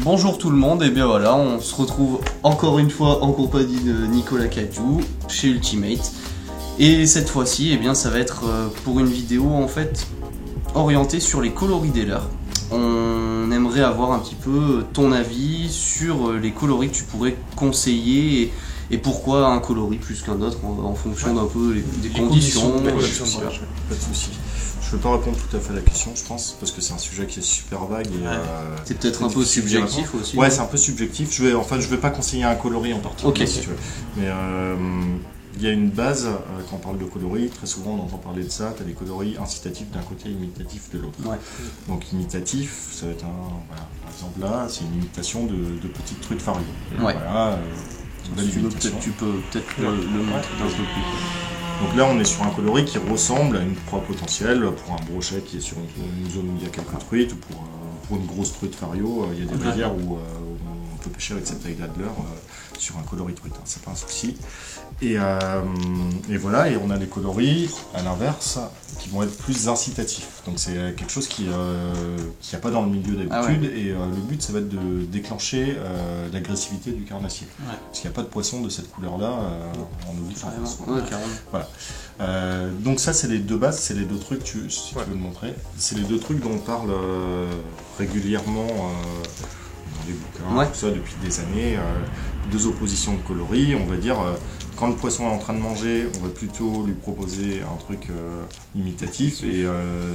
Bonjour tout le monde, et bien voilà, on se retrouve encore une fois en compagnie de Nicolas Cadiou chez Ultimate. Et cette fois-ci, eh bien, ça va être pour une vidéo en fait orientée sur les coloris des leurres. On aimerait avoir un petit peu ton avis sur les coloris que tu pourrais conseiller et pourquoi un coloris plus qu'un autre en fonction d'un peu des conditions. Pas de soucis. Je ne peux pas répondre tout à fait à la question, je pense, parce que c'est un sujet qui est super vague. C'est peut-être un peu subjectif aussi. Ouais, c'est un peu subjectif. Je vais pas conseiller un coloris en particulier, si tu veux. Mais il y a une base, quand on parle de coloris, très souvent on entend parler de ça, tu as des coloris incitatifs d'un côté et imitatifs de l'autre. Ouais. Donc imitatif, ça va être par exemple là, c'est une imitation de petites truites fario. Ouais. Voilà, tu peux peut-être le montrer d'un peu plus. Donc là, on est sur un coloris qui ressemble à une proie potentielle pour un brochet qui est sur une zone où il y a quelques truites, ou pour une grosse truite fario, il y a des rivières où on peut pêcher avec cette taille-là de leurre sur un coloris truite, hein, c'est pas un souci. Et voilà, et on a des coloris, à l'inverse, qui vont être plus incitatifs. Donc c'est quelque chose qui n'y a pas dans le milieu d'habitude, et le but, ça va être de déclencher l'agressivité du carnassier. Ouais. Parce qu'il n'y a pas de poisson de cette couleur-là en eau vive. Voilà. Donc ça, c'est les deux bases, c'est les deux trucs, si tu veux le montrer. C'est les deux trucs dont on parle régulièrement dans les bouquins, tout ça depuis des années. Deux oppositions de coloris, on va dire, quand le poisson est en train de manger, on va plutôt lui proposer un truc imitatif, et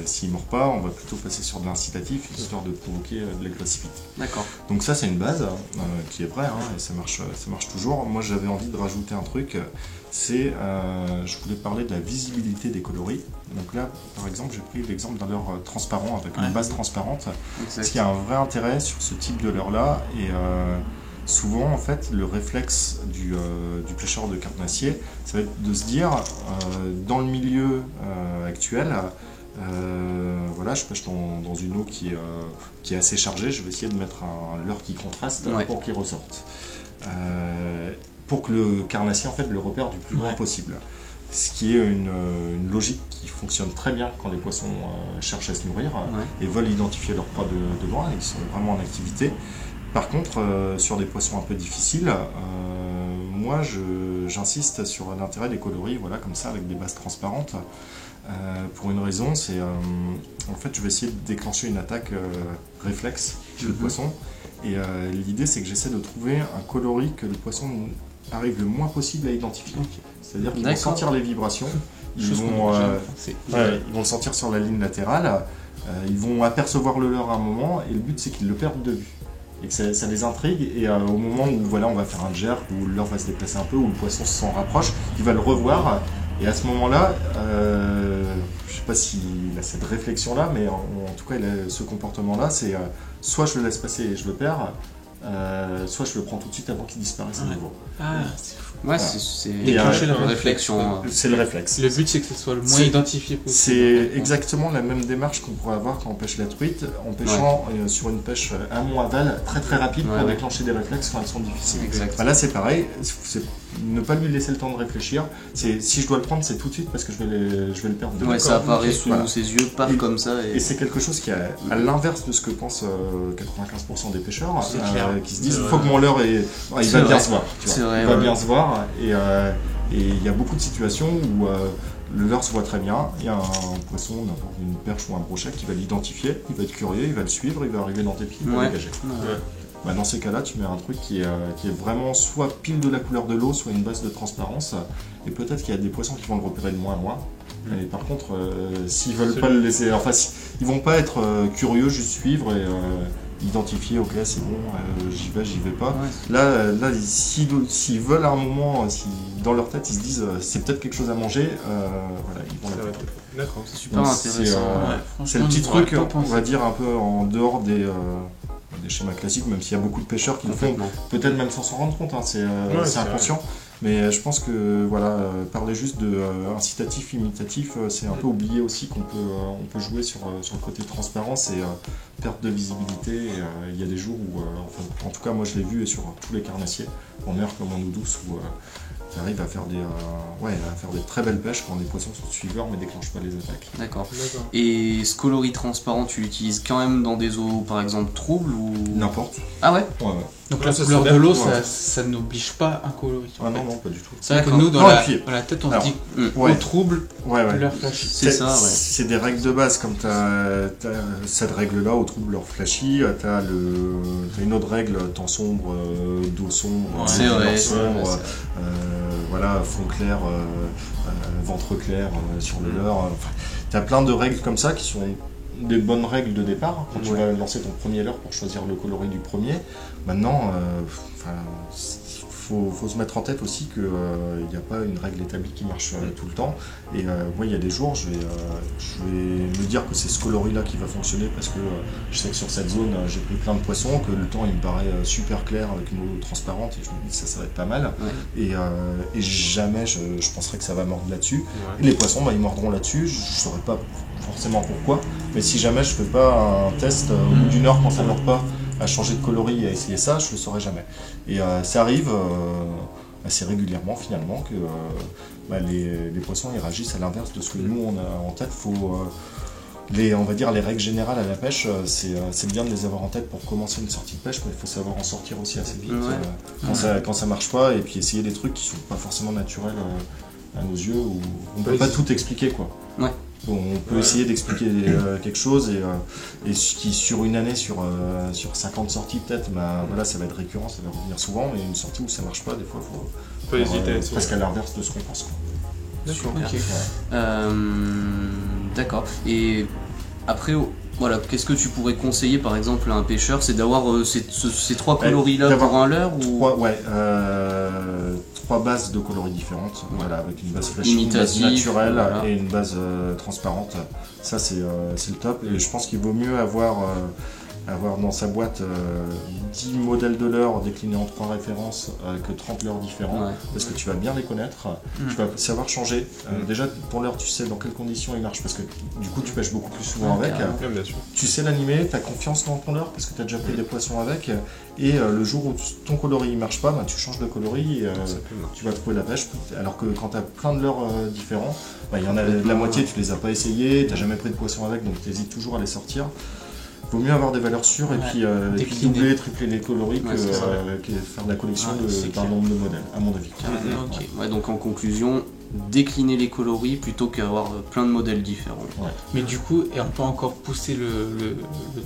s'il ne mord pas, on va plutôt passer sur de l'incitatif, histoire de provoquer de l'agressivité. D'accord. Donc ça, c'est une base qui est vraie, hein, et ça marche toujours. Moi, j'avais envie de rajouter un truc, c'est, je voulais parler de la visibilité des coloris. Donc là, par exemple, j'ai pris l'exemple d'un leurre transparent, avec une base transparente, parce qu'il y a un vrai intérêt sur ce type de leurre-là, et souvent, en fait, le réflexe du pêcheur de carnassier, ça va être de se dire, dans le milieu actuel, voilà, je pêche dans une eau qui est assez chargée, je vais essayer de mettre un leurre qui contraste pour qu'il ressorte. Pour que le carnassier, en fait, le repère du plus loin possible. Ce qui est une logique qui fonctionne très bien quand les poissons cherchent à se nourrir et veulent identifier leur proie de loin, ils sont vraiment en activité. Par contre, sur des poissons un peu difficiles, moi j'insiste sur l'intérêt des coloris, voilà, comme ça, avec des bases transparentes. Pour une raison, c'est en fait, je vais essayer de déclencher une attaque réflexe chez le poisson. Et l'idée, c'est que j'essaie de trouver un coloris que le poisson arrive le moins possible à identifier. C'est-à-dire qu'ils vont sentir les vibrations, ils vont le sentir sur la ligne latérale, ils vont apercevoir le leurre à un moment, et le but, c'est qu'ils le perdent de vue. Et que ça les intrigue, et au moment où voilà, on va faire un jerk, où le leurre va se déplacer un peu, où le poisson s'en rapproche, il va le revoir, et à ce moment-là, je ne sais pas s'il a cette réflexion-là, mais en tout cas, il a ce comportement-là, c'est soit je le laisse passer et je le perds, soit je le prends tout de suite avant qu'il disparaisse à nouveau. Ah, c'est fou. Ouais, c'est déclencher la réflexion. C'est le réflexe. Le but, c'est que ce soit le moins identifié possible. C'est exactement la même démarche qu'on pourrait avoir quand on pêche la truite, en pêchant sur une pêche amont-aval très très rapide pour déclencher des réflexes quand elles sont difficiles. Bah là, c'est pareil, ne pas lui laisser le temps de réfléchir. Si je dois le prendre, c'est tout de suite parce que je vais le perdre. Ouais, ça apparaît sous ses yeux, paf, comme ça. Et c'est quelque chose qui est à l'inverse de ce que pensent 95% des pêcheurs, qui se disent il faut que mon leurre il va bien se voir. Il va bien se voir, et il y a beaucoup de situations où le leurre se voit très bien, il y a un poisson, n'importe une perche ou un brochet qui va l'identifier, il va être curieux, il va le suivre, il va arriver dans tes pieds, il va dégager. Bah, dans ces cas-là, tu mets un truc qui est vraiment soit pile de la couleur de l'eau, soit une base de transparence, et peut-être qu'il y a des poissons qui vont le repérer de moins en moins. Et par contre, s'ils veulent pas le laisser, enfin, ils vont pas être curieux, juste suivre et identifier, ok, c'est bon, j'y vais pas. Là, s'ils veulent à un moment, si dans leur tête ils se disent c'est peut-être quelque chose à manger, voilà, ils vont la faire. D'accord, c'est super intéressant. C'est le petit truc, on va dire, un peu en dehors des schémas classiques, même s'il y a beaucoup de pêcheurs qui le font, peut-être même sans s'en rendre compte, hein, c'est inconscient. Mais je pense que voilà, parler juste de incitatif, imitatif, c'est un peu oublié aussi qu'on peut jouer sur le côté transparence et perte de visibilité. Il y a des jours où, en tout cas moi je l'ai vu, et sur tous les carnassiers, en mer comme en eau douce, où tu arrives à faire des très belles pêches quand les poissons sont suiveurs mais déclenchent pas les attaques. D'accord. Et ce coloris transparent, tu l'utilises quand même dans des eaux par exemple troubles ou... N'importe. Ah ouais? Ouais. Donc la couleur de l'eau, ça n'oblige pas un coloris. Ah non, pas du tout. C'est vrai que nous, dans la tête, on se dit eau trouble, couleur flashy. C'est ça, ouais. C'est des règles de base, comme tu as cette règle-là, eau trouble, couleur flashy, tu as une autre règle, temps sombre, d'eau sombre, couleur sombre, voilà, fond clair, ventre clair sur le leurre. Tu as plein de règles comme ça qui sont des bonnes règles de départ quand tu vas lancer ton premier leurre pour choisir le coloris du premier. Maintenant, faut se mettre en tête aussi qu'il n'y a pas une règle établie qui marche tout le temps. Et moi, il y a des jours, je vais me dire que c'est ce coloris-là qui va fonctionner parce que je sais que sur cette zone, j'ai pris plein de poissons, que le temps il me paraît super clair avec une eau transparente et je me dis ça va être pas mal. Ouais. Et jamais je penserais que ça va mordre là-dessus. Ouais. Et les poissons, ils mordront là-dessus. Je ne saurais pas forcément pourquoi, mais si jamais je fais pas un test au bout d'une heure quand ça ne mord pas, à changer de coloris et à essayer ça, je le saurais jamais. Et ça arrive assez régulièrement finalement que les poissons ils réagissent à l'inverse de ce que nous on a en tête. On va dire les règles générales à la pêche, c'est bien de les avoir en tête pour commencer une sortie de pêche, mais il faut savoir en sortir aussi assez vite quand ça marche pas, et puis essayer des trucs qui sont pas forcément naturels à nos yeux, où on peut pas tout expliquer quoi. Ouais. Bon, on peut essayer d'expliquer quelque chose et qui sur une année, sur 50 sorties peut-être, voilà, ça va être récurrent, ça va revenir souvent, mais une sortie où ça marche pas, des fois il faut hésiter, presque à l'inverse de ce qu'on pense. D'accord. Okay. D'accord. Et après, voilà, qu'est-ce que tu pourrais conseiller par exemple à un pêcheur? C'est d'avoir ces trois coloris-là pour un leurre ou... Trois bases de coloris différentes, voilà, avec une base flashy, une base naturelle et une base transparente. Ça c'est le top, et je pense qu'il vaut mieux avoir dans sa boîte 10 modèles de leurre déclinés en 3 références que 30 leurres différents, parce que tu vas bien les connaître, tu vas savoir changer. Déjà, ton leurre, tu sais dans quelles conditions il marche, parce que du coup, tu pêches beaucoup plus souvent avec. Bien sûr. Tu sais l'animer, tu as confiance dans ton leurre, parce que tu as déjà pris des poissons avec, et le jour où ton coloris ne marche pas, tu changes de coloris, et tu vas trouver la pêche. Alors que quand tu as plein de leurres différents, il y en a la moitié, tu les as pas essayés, tu n'as jamais pris de poisson avec, donc tu hésites toujours à les sortir. Il vaut mieux avoir des valeurs sûres et puis doubler, tripler les coloris que faire de la collection d'un nombre de modèles, à mon avis. Okay. Ouais, donc en conclusion, décliner les coloris plutôt qu'avoir plein de modèles différents. Ouais. Mais du coup, et on peut encore pousser le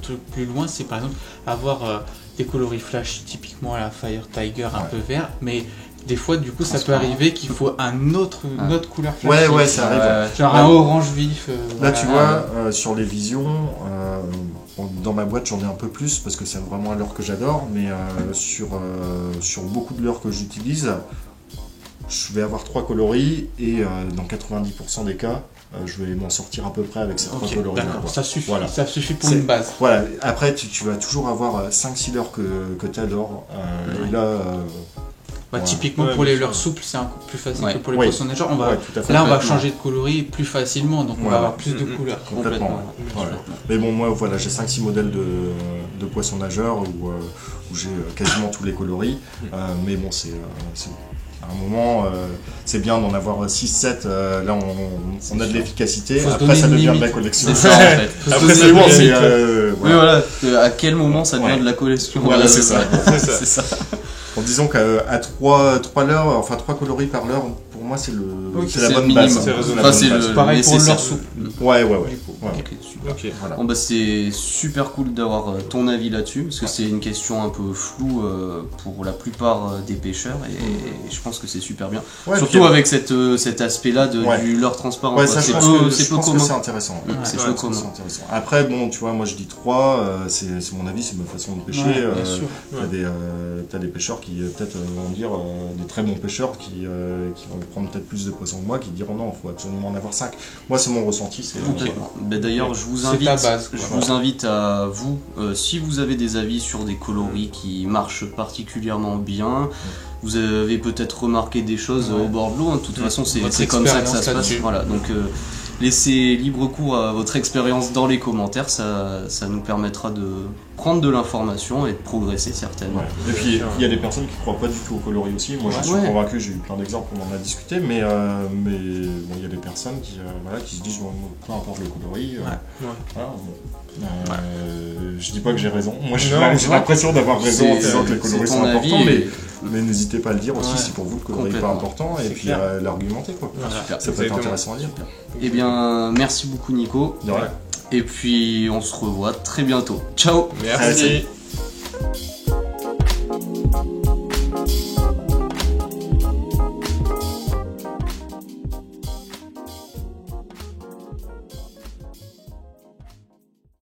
truc plus loin, c'est par exemple avoir des coloris flash, typiquement à la Fire Tiger un peu vert, mais des fois, du coup, ça peut arriver qu'il faut une autre couleur flash. Ouais, ça arrive. Genre un orange vif. Là, tu vois, sur les visions, dans ma boîte, j'en ai un peu plus parce que c'est vraiment un leurre que j'adore, mais sur beaucoup de leurres que j'utilise, je vais avoir 3 coloris et dans 90% des cas, je vais m'en sortir à peu près avec ces 3 coloris. Ça suffit, ça suffit pour une base. Voilà. Après, tu vas toujours avoir 5-6 leurres que tu adores. Et là... typiquement pour les leurres souples, c'est un peu plus facile que pour les poissons nageurs. On va changer de coloris plus facilement, donc on va avoir plus de couleurs. Complètement. Mais bon, moi, voilà, j'ai 5-6 modèles de poissons nageurs où j'ai quasiment tous les coloris. Mais bon, c'est à un moment, c'est bien d'en avoir 6-7. Là, on a de l'efficacité. Après, ça devient de la collection. C'est ça, en fait. Après, c'est bon. Oui, voilà. À quel moment ça devient de la collection? Voilà, c'est ça. C'est ça. En disant qu'à 3 coloris par leurre, pour moi c'est la bonne base. C'est raisonnable. C'est pareil pour le leurre souple. Ouais. Okay, voilà. Bon, c'est super cool d'avoir ton avis là-dessus, parce que c'est une question un peu floue pour la plupart des pêcheurs, et je pense que c'est super bien. Surtout avec cet aspect-là du leurre transparent. Ouais, ça, je pense que c'est intéressant. C'est peu commun. Après, bon, tu vois, moi je dis 3, c'est mon avis, c'est ma façon de pêcher. T'as des pêcheurs qui peut-être vont dire, des très bons pêcheurs qui vont prendre peut-être plus de poissons que moi, qui diront non, il faut absolument en avoir 5. Moi, c'est mon ressenti. D'ailleurs, je vous invite à vous, si vous avez des avis sur des coloris qui marchent particulièrement bien, vous avez peut-être remarqué des choses au bord de l'eau, de toute façon c'est comme ça que ça se passe. Voilà, donc laissez libre cours à votre expérience dans les commentaires, ça nous permettra de prendre de l'information et de progresser certainement. Ouais. Et puis il y a des personnes qui ne croient pas du tout au coloris aussi, moi je suis convaincu, j'ai eu plein d'exemples, on en a discuté, mais bon, il y a des personnes qui se disent peu importe le coloris, je dis pas que j'ai raison, moi j'ai l'impression d'avoir raison en disant que les coloris sont importants, mais n'hésitez pas à le dire aussi si pour vous le coloris n'est pas important, et puis à l'argumenter quoi. Ça peut être intéressant à dire. Eh bien merci beaucoup Nico. De rien. Et puis on se revoit très bientôt. Ciao. Merci.